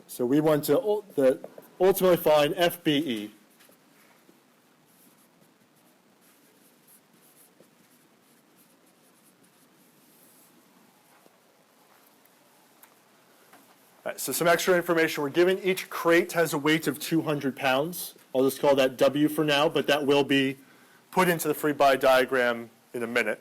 So we want to ultimately find FBE. All right, so some extra information we're given. Each crate has a weight of 200 pounds. I'll just call that W for now, but that will be put into the free body diagram in a minute.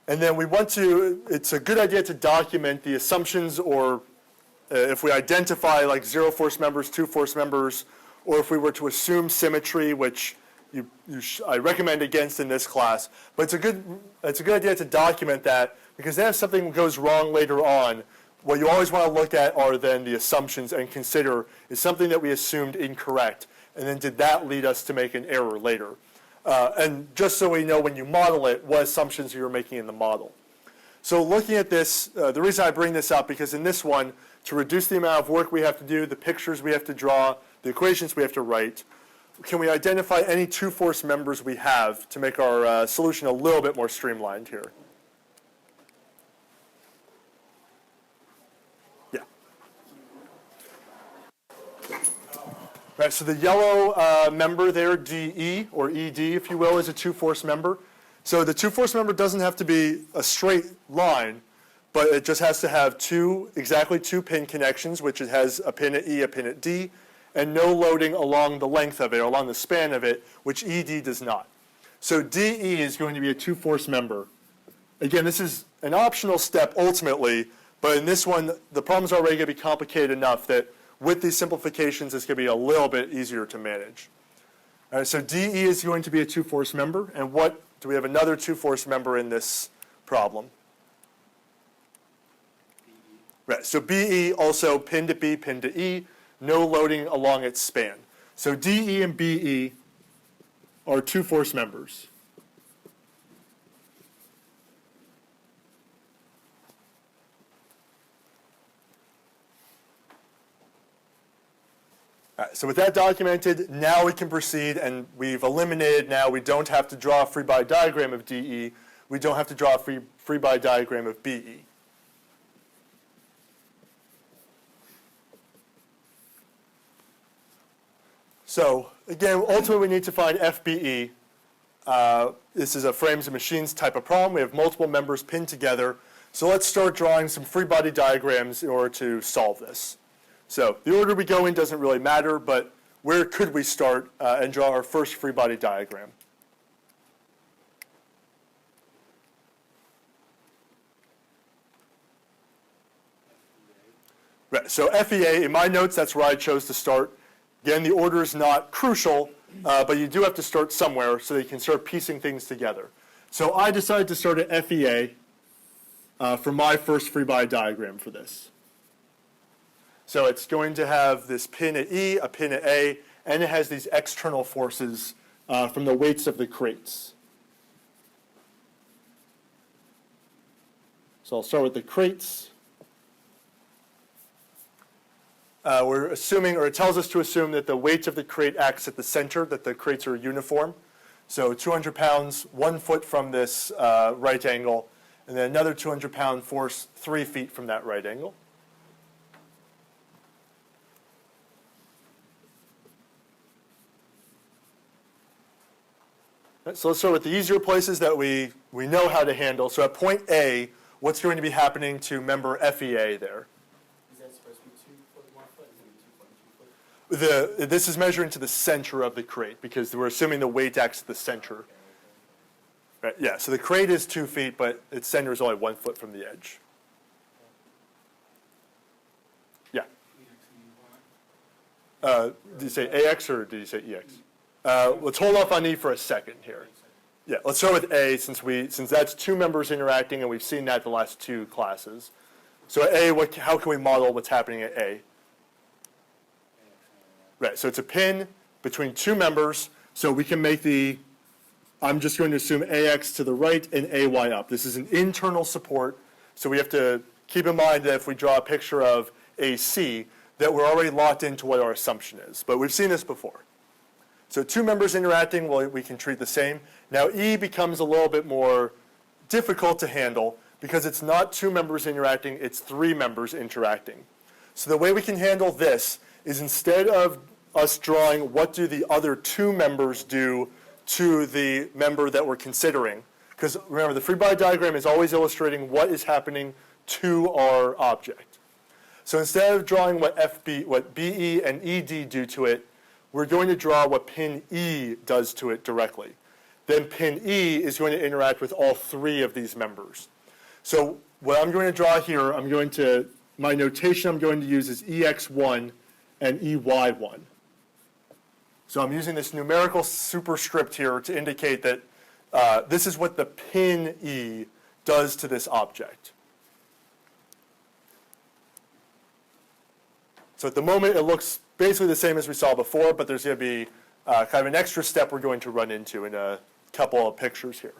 And then we want to, it's a good idea to document the assumptions, or if we identify like 0 force members, 2 force members, or if we were to assume symmetry, which I recommend against in this class. But it's a good idea to document that, because then if something goes wrong later on, what you always want to look at are then the assumptions and consider, is something that we assumed incorrect, and then did that lead us to make an error later? And just so we know when you model it, what assumptions you're making in the model. So looking at this, the reason I bring this up, because in this one, to reduce the amount of work we have to do, the pictures we have to draw, the equations we have to write, can we identify any 2 force members we have to make our solution a little bit more streamlined here? Yeah. Right, so the yellow member there, DE, or ED, if you will, is a 2 force member. So the 2 force member doesn't have to be a straight line, but it just has to have exactly two pin connections, which it has a pin at E, a pin at D, and no loading along the length of it, or along the span of it, which ED does not. So DE is going to be a 2 force member. Again, this is an optional step ultimately, but in this one, the problem's already going to be complicated enough that with these simplifications, it's going to be a little bit easier to manage. All right, so DE is going to be a 2 force member, and what do we have another 2 force member in this problem? Right, so BE also pin to B, pin to E, no loading along its span. So DE and BE are 2 force members. All right, so with that documented, now we can proceed, and we've eliminated now, we don't have to draw a free body diagram of DE, we don't have to draw a free body diagram of BE. So again, ultimately we need to find FBE. This is a frames and machines type of problem. We have multiple members pinned together. So let's start drawing some free body diagrams in order to solve this. So the order we go in doesn't really matter, but where could we start and draw our first free body diagram? Right, so FEA, in my notes, that's where I chose to start. Again, the order is not crucial, but you do have to start somewhere so that you can start piecing things together. So I decided to start at FEA for my first free body diagram for this. So it's going to have this pin at E, a pin at A, and it has these external forces from the weights of the crates. So I'll start with the crates. We're assuming, or it tells us to assume that the weight of the crate acts at the center, that the crates are uniform. So 200 pounds, 1 foot from this right angle, and then another 200-pound force 3 feet from that right angle. So let's start with the easier places that we know how to handle. So at point A, what's going to be happening to member FEA there? Is that supposed to be 2 foot, 1 foot? Is it 2 foot, 2 foot? This is measuring to the center of the crate because we're assuming the weight acts at the center. Right, yeah, so the crate is 2 feet, but its center is only 1 foot from the edge. Yeah. Did you say AX or did you say EX? Let's hold off on E for a second here. Yeah, let's start with A since that's 2 members interacting, and we've seen that the last 2 classes. So at A, how can we model what's happening at A? Right, so it's a pin between 2 members, so we can make I'm just going to assume AX to the right and AY up. This is an internal support, so we have to keep in mind that if we draw a picture of AC, that we're already locked into what our assumption is. But we've seen this before. So 2 members interacting, well, we can treat the same. Now E becomes a little bit more difficult to handle because it's not 2 members interacting, it's 3 members interacting. So the way we can handle this is instead of us drawing what do the other 2 members do to the member that we're considering, because remember the free body diagram is always illustrating what is happening to our object. So instead of drawing what BE and ED do to it, we're going to draw what pin E does to it directly. Then pin E is going to interact with all 3 of these members. So what I'm going to draw here, my notation I'm going to use is EX1 and EY1. So I'm using this numerical superscript here to indicate that this is what the pin E does to this object. So at the moment it looks basically the same as we saw before, but there's going to be kind of an extra step we're going to run into in a couple of pictures here.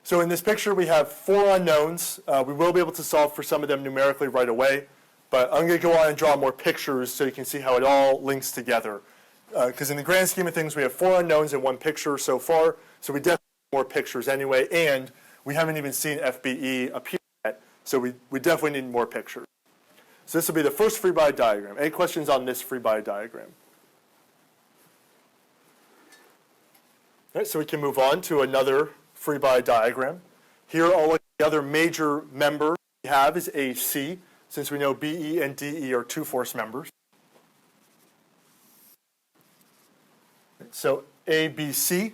So in this picture we have 4 unknowns. We will be able to solve for some of them numerically right away, but I'm going to go on and draw more pictures so you can see how it all links together. Because in the grand scheme of things we have 4 unknowns in 1 picture so far, so we definitely need more pictures anyway, and we haven't even seen FBE appear yet, so we definitely need more pictures. So this will be the first free body diagram. Any questions on this free body diagram? All right, so we can move on to another free body diagram. Here, all of the other major member we have is AC, since we know BE and DE are 2 force members. So ABC.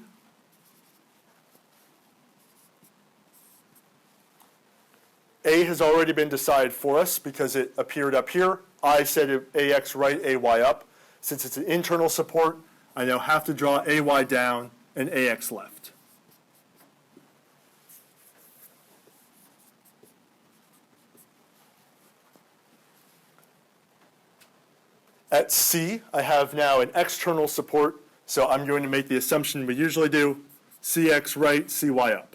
A has already been decided for us because it appeared up here. I said AX right, AY up. Since it's an internal support, I now have to draw AY down and AX left. At C, I have now an external support, so I'm going to make the assumption we usually do, CX right, CY up.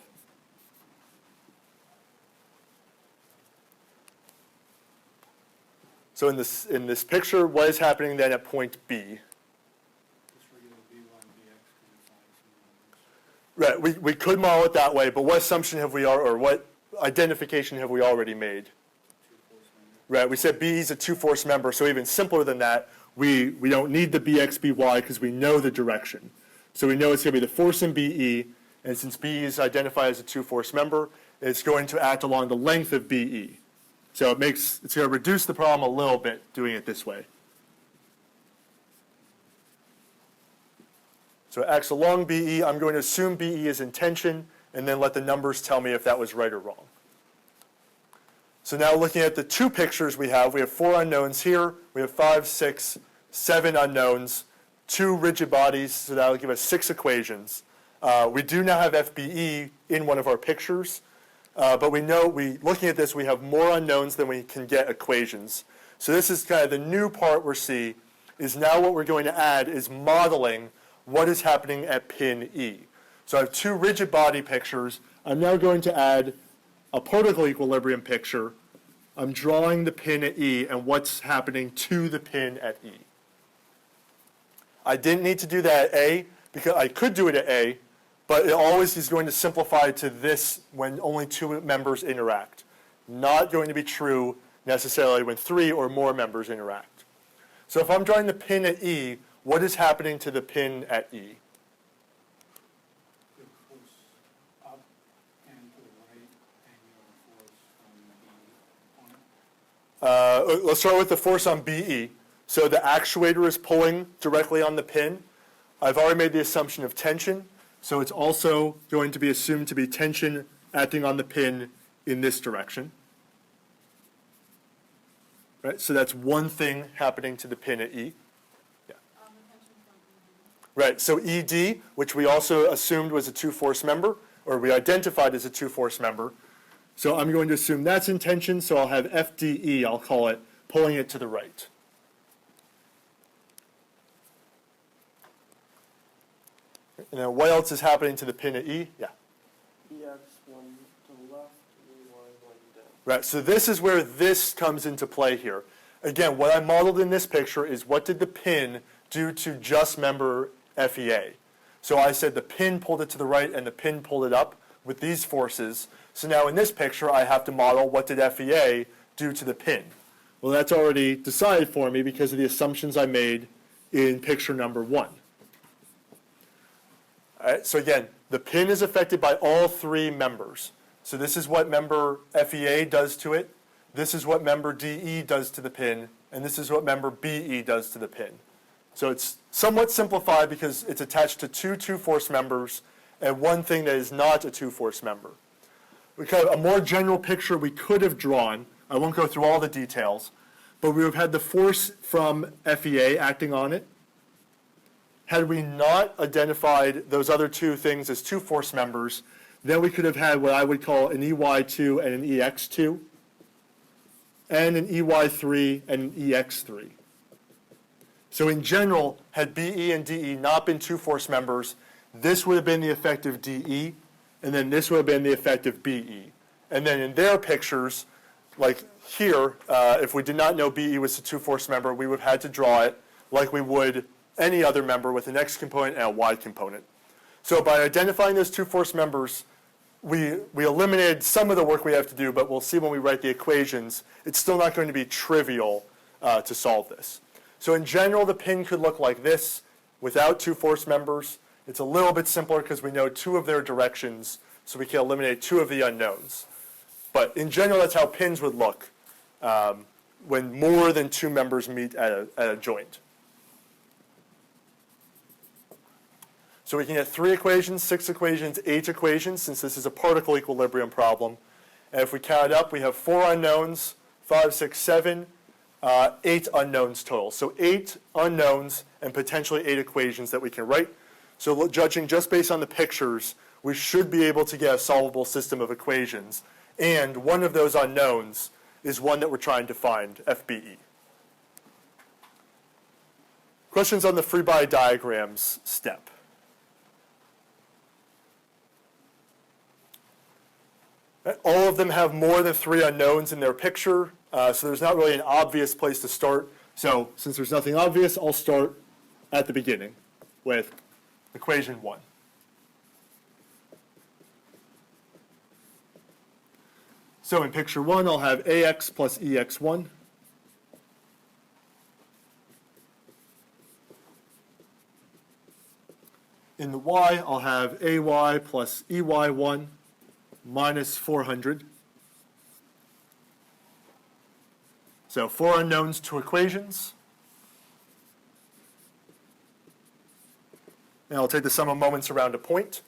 So in this picture, what is happening then at point B? Right, we could model it that way, but what assumption have we, or what identification have we already made? Right, we said B is a 2 force member, so even simpler than that, we don't need the BX, BY because we know the direction. So we know it's going to be the force in BE, and since BE is identified as a 2 force member, it's going to act along the length of BE. So it's going to reduce the problem a little bit doing it this way. So it acts along BE. I'm going to assume BE is in tension, and then let the numbers tell me if that was right or wrong. So now looking at the 2 pictures we have 4 unknowns here. We have 5, 6, 7 unknowns, 2 rigid bodies, so that will give us 6 equations. We do now have FBE in one of our pictures, but we know, looking at this, we have more unknowns than we can get equations. So this is kind of the new part we're seeing, is now what we're going to add is modeling what is happening at pin E. So I have 2 rigid body pictures. I'm now going to add a particle equilibrium picture. I'm drawing the pin at E and what's happening to the pin at E. I didn't need to do that at A, because I could do it at A, but it always is going to simplify to this when only 2 members interact. Not going to be true necessarily when 3 or more members interact. So if I'm drawing the pin at E, what is happening to the pin at E? Let's start with the force on BE. So the actuator is pulling directly on the pin. I've already made the assumption of tension, so it's also going to be assumed to be tension acting on the pin in this direction. Right, so that's one thing happening to the pin at E. Yeah. Right, so ED, which we also assumed was a 2 force member, or we identified as a 2 force member. So I'm going to assume that's in tension, so I'll have FDE, I'll call it, pulling it to the right. And then what else is happening to the pin at E? Yeah. EX1 to the left, EY1 down. Right, so this is where this comes into play here. Again, what I modeled in this picture is what did the pin do to just member FEA. So I said the pin pulled it to the right and the pin pulled it up with these forces. So now in this picture, I have to model what did FEA do to the pin. Well, that's already decided for me because of the assumptions I made in picture number 1. All right, so again, the pin is affected by all 3 members. So this is what member FEA does to it, this is what member DE does to the pin, and this is what member BE does to the pin. So it's somewhat simplified because it's attached to 2 2-force members and one thing that is not a 2-force member. A more general picture we could have drawn, I won't go through all the details, but we would have had the force from FEA acting on it. Had we not identified those other 2 things as 2-force members, then we could have had what I would call an EY2 and an EX2, and an EY3 and an EX3. So in general, had BE and DE not been 2-force members, this would have been the effect of DE, and then this would have been the effect of BE. And then in their pictures, like here, if we did not know BE was a 2-force member, we would have had to draw it like we would any other member with an X component and a Y component. So by identifying those 2-force members, we eliminated some of the work we have to do, but we'll see when we write the equations, it's still not going to be trivial to solve this. So in general, the pin could look like this without 2-force members. It's a little bit simpler because we know 2 of their directions, so we can eliminate 2 of the unknowns. But in general, that's how pins would look when more than 2 members meet at a joint. So we can get 3 equations, 6 equations, 8 equations, since this is a particle equilibrium problem. And if we count it up, we have 4 unknowns, 5, 6, 7, 8 unknowns total. So 8 unknowns and potentially 8 equations that we can write. So judging just based on the pictures, we should be able to get a solvable system of equations. And one of those unknowns is one that we're trying to find, FBE. Questions on the free body diagrams step? All of them have more than 3 unknowns in their picture, so there's not really an obvious place to start. So since there's nothing obvious, I'll start at the beginning with equation 1. So in picture 1, I'll have AX plus EX1. In the Y, I'll have AY plus EY1 minus 400. So 4 unknowns, 2 equations. And I'll take the sum of moments around a point.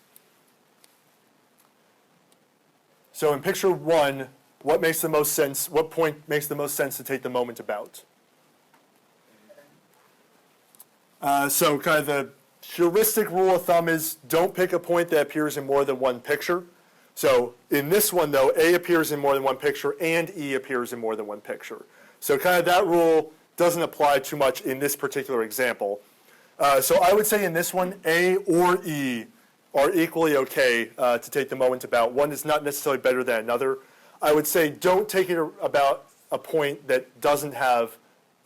So in picture 1, what makes the most sense? What point makes the most sense to take the moment about? So kind of the heuristic rule of thumb is don't pick a point that appears in more than one picture. So in this one, though, A appears in more than one picture and E appears in more than one picture. So kind of that rule doesn't apply too much in this particular example. So I would say in this one, A or E are equally okay to take the moment about. One is not necessarily better than another. I would say don't take it about a point that doesn't have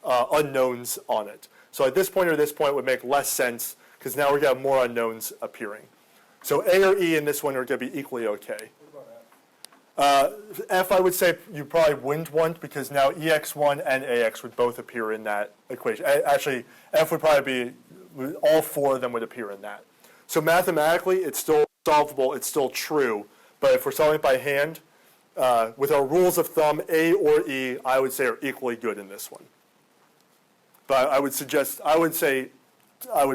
unknowns on it. So at this point or this point would make less sense because now we're going to have more unknowns appearing. So A or E in this one are going to be equally okay. What about F? F, I would say you probably wouldn't want because now EX1 and AX would both appear in that equation. Actually, F would probably be, all 4 of them would appear in that. So mathematically, it's still solvable, it's still true. But if we're solving it by hand, with our rules of thumb, A or E, I would say are equally good in this one. But I would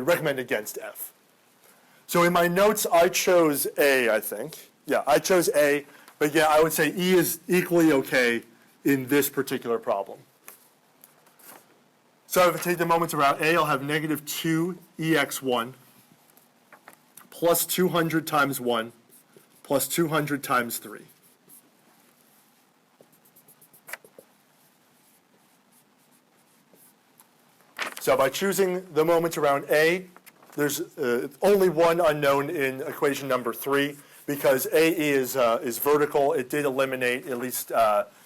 recommend against F. So in my notes, I chose A, I think. Yeah, I chose A, but yeah, I would say E is equally okay in this particular problem. So if I take the moments around A, I'll have negative 2 EX1 plus 200 times 1 plus 200 times 3. So by choosing the moment around A, there's only one unknown in equation number 3 because AE is vertical. It did eliminate at least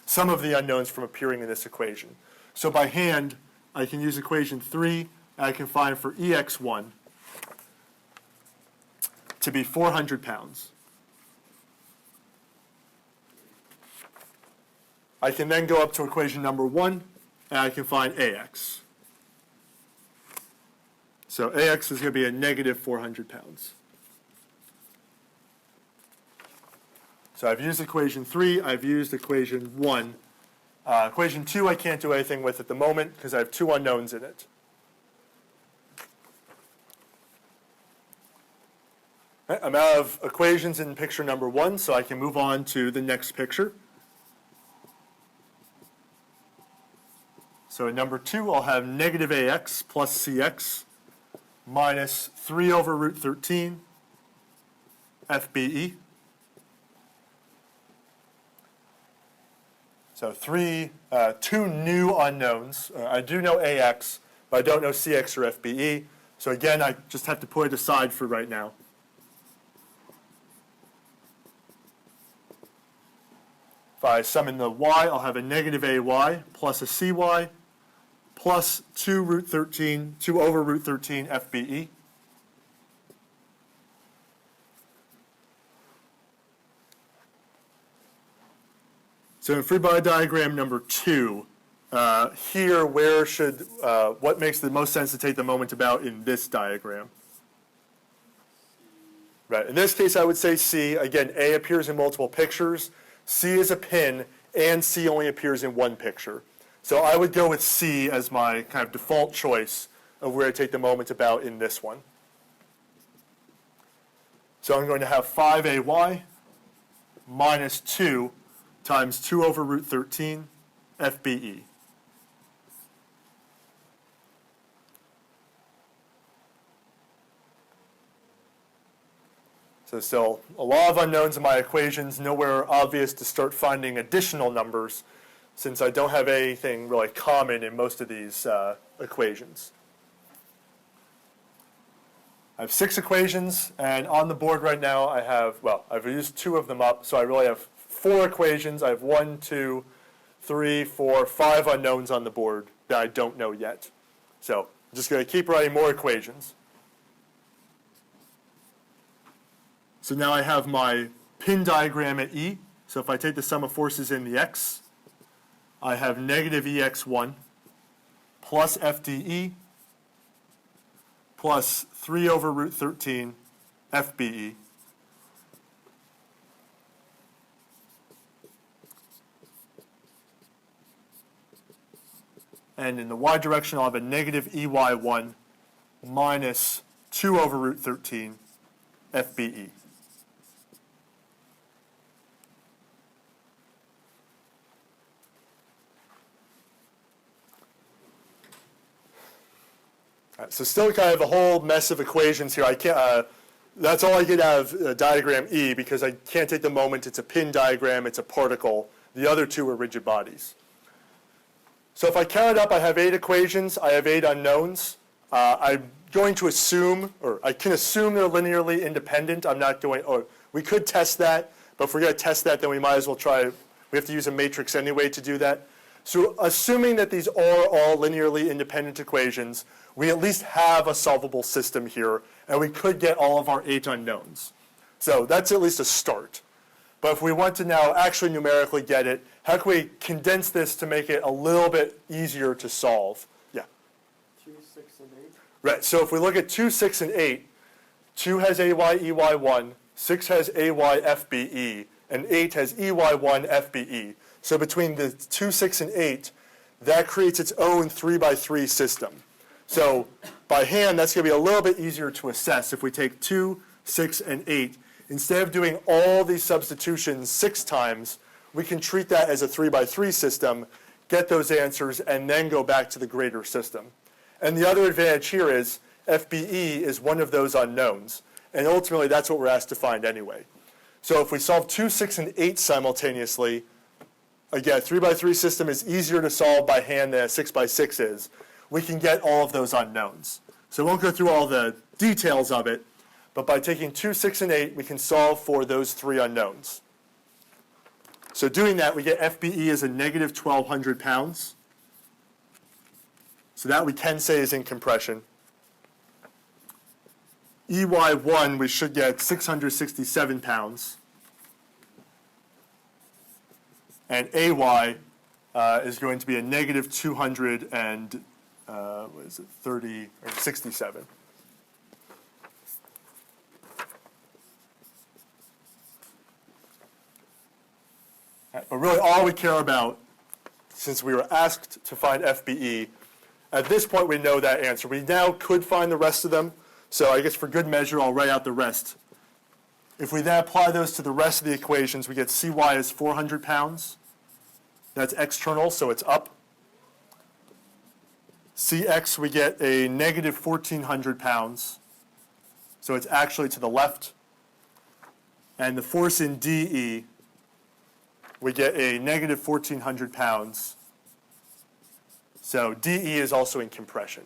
some of the unknowns from appearing in this equation. So by hand, I can use equation 3, and I can find for EX1 to be 400 pounds. I can then go up to equation number 1, and I can find AX. So AX is going to be a negative 400 pounds. So I've used equation 3, I've used equation 1. Equation 2 I can't do anything with at the moment because I have 2 unknowns in it. Okay, I'm out of equations in picture number 1, so I can move on to the next picture. So in number 2, I'll have negative AX plus CX minus 3 over root 13 FBE. So 2 new unknowns. I do know AX, but I don't know CX or FBE. So again, I just have to put it aside for right now. If I sum in the y, I'll have a negative AY plus a CY plus 2 over root 13 FBE. So in free body diagram number 2, here what makes the most sense to take the moment about in this diagram? Right, in this case I would say C. Again, A appears in multiple pictures. C is a pin, and C only appears in one picture. So I would go with C as my kind of default choice of where to take the moment about in this one. So I'm going to have 5AY minus 2 times 2 over root 13 FBE. So still a lot of unknowns in my equations, nowhere obvious to start finding additional numbers since I don't have anything really common in most of these equations. I have 6 equations, and on the board right now I have, well, I've used 2 of them up, so I really have 4 equations. I have 1, 2, 3, 4, 5 unknowns on the board that I don't know yet. So I'm just going to keep writing more equations. So now I have my pin diagram at E. So if I take the sum of forces in the X, I have negative EX1 plus FDE plus 3 over root 13 FBE. And in the y direction, I'll have a negative EY1 minus 2 over root 13 FBE. All right, so still kind of a whole mess of equations here. I can't. That's all I get out of diagram E because I can't take the moment. It's a pin diagram. It's a particle. The other 2 are rigid bodies. So if I count it up, I have 8 equations. I have 8 unknowns. I'm going to assume, or I can assume they're linearly independent. I'm not going, or we could test that, but if we're going to test that, then we might as well try. We have to use a matrix anyway to do that. So assuming that these are all linearly independent equations, we at least have a solvable system here, and we could get all of our 8 unknowns. So that's at least a start. But if we want to now actually numerically get it, how can we condense this to make it a little bit easier to solve? Yeah. 2, 6, and 8. Right, so if we look at 2, 6, and 8, 2 has AY, EY1, 6 has AY, FBE, and 8 has EY1, FBE. So between the 2, 6, and 8, that creates its own 3x3 system. So by hand, that's going to be a little bit easier to assess if we take 2, 6, and 8. Instead of doing all these substitutions 6 times, we can treat that as a 3x3 system, get those answers, and then go back to the greater system. And the other advantage here is FBE is one of those unknowns. And ultimately, that's what we're asked to find anyway. So if we solve 2, 6, and 8 simultaneously, again, a 3x3 system is easier to solve by hand than a 6x6 is. We can get all of those unknowns. So we won't go through all the details of it, but by taking 2, 6, and 8, we can solve for those 3 unknowns. So doing that, we get FBE as a negative 1,200 pounds. So that we can say is in compression. EY1, we should get 667 pounds. And AY is going to be a negative 200 and, what is it, 30, or 67. But really all we care about, since we were asked to find FBE, at this point we know that answer. We now could find the rest of them, so I guess for good measure I'll write out the rest. If we then apply those to the rest of the equations, we get CY is 400 pounds. That's external, so it's up. CX, we get a negative 1,400 pounds, so it's actually to the left. And the force in DE, we get a negative 1,400 pounds. So DE is also in compression.